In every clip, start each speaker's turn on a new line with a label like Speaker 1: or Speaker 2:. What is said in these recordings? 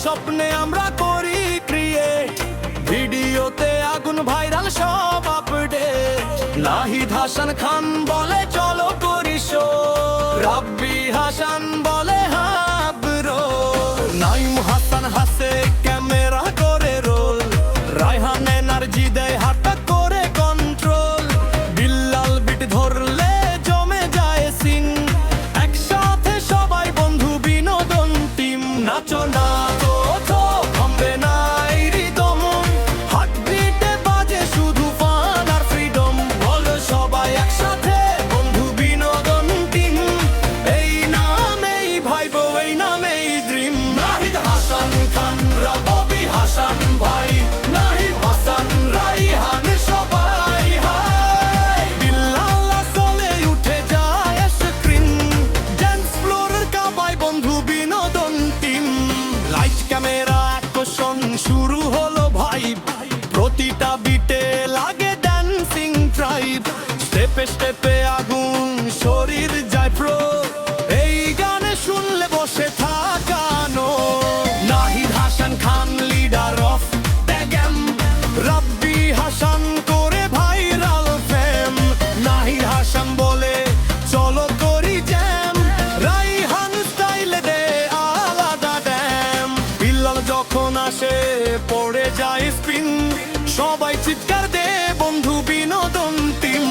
Speaker 1: স্বপ্নে আমরা করি ক্রিয়েট, ভিডিওতে আগুন ভাইরাল সব আপডেট। নাহিদ হাসান খান বলে চলো করি শো, রাব্বি হাসান বলে হ্যাঁ ব্রো। নাইম হাসান হাসে ক্যামেরা করে রোল, রায়হান এনার্জি দেয় হাতটা করে কন্ট্রোল। বিল্লাল বিট ধরলে জমে যায় সিন, একসাথে সবাই বন্ধু বিনোদন টিম। নাচো না তো থামবে না এই রিদম, হার্টবিটে বাজে শুধু ফান আর ফ্রিডম। বলো সবাই একসাথে বন্ধু বিনোদন টিম, এই নামেই ভাইবো এই নামেই ড্রিম। নাহিদ হাসান খান রাব্বি হাসান ভাই, নাহিদ হাসান রায়হান সবাই হাই। বিল্লাল চলে উঠে যায় স্ক্রিন, ড্যান্স ফ্লোরের কাবাই বন্ধু বিনোদন টিম। লাইট ক্যামেরা অ্যাকশন শুরু হলো ভাই, প্রতিটা বিটে লাগে ড্যান্সিং ট্রাইব। স্টেপে স্টেপে আগুন শরীর যায় প্রো, এই গানে শুনলে বসে থাকানো। Nahid Hasan Khan leader of the game, রাব্বি হাসান করে ভাইরাল ফেম। নাহিদ হাসান বলে চলো করি জ্যাম, রায়হান স্টাইলে দে আলাদা ড্যাম। বিল্লাল যখন আসে পড়ে যায় স্পিন, সবাই চিৎকার দে বন্ধু বিনোদন টিম।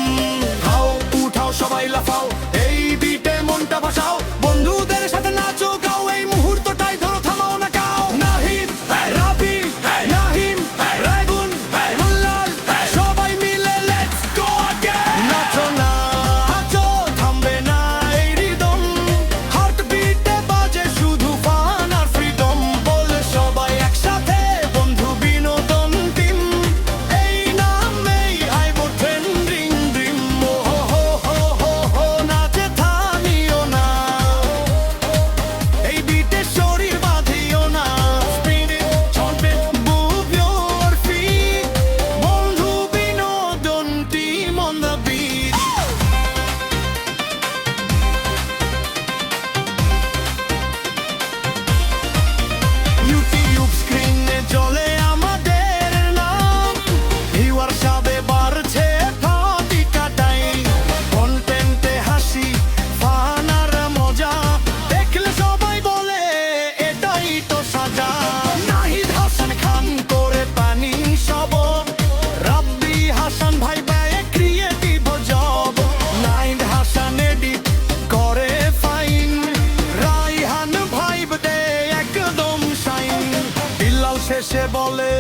Speaker 1: খাও উঠাও সবাই লাফাও, এই বিটে মনটা ভাসাও, বন্ধুদের সাথে নাচো গাও, এই মুহূর্তটাই ধরো থামাও না কাও। নাহিদ রাব্বি নাহিম রায়গুন মোল্লাল সবাই মিলে লেটস গো अगेन। নাচো না নাচো থামবে না এই রিদম, হার্টবিটে বাজে শুধু ফান আর ফ্রিডম। বলে সবাই একসাথে বন্ধু বিনোদন টিম, এই নামেই আইবো ট্রেন্ডিং ড্রিম। ও হো হো হো হো নাচে থামিও না, এই বিটে শরীর বাঁধিও না। স্পিন ইট চলবে মুভ ইওর ফিট, বন্ধু বিনোদন team on the beat. YouTube স্ক্রিনে চলে আমাদের নাম, ভিউয়ার সাবে বাড়ছে প্রতিটা টাইম। কন্টেন্টে হাসি ফান আর মজা, দেখলে সবাই বলে এটাই তো সাজা। নাহিদ হাসান খান করে পানি সব, রাব্বি হাসান ভাই ব্যয় creative job. Nahid Hasan edit করে ফাইন, রায়হান ভাইব দে একদম শাইন। বিল্লাল শেষে বলে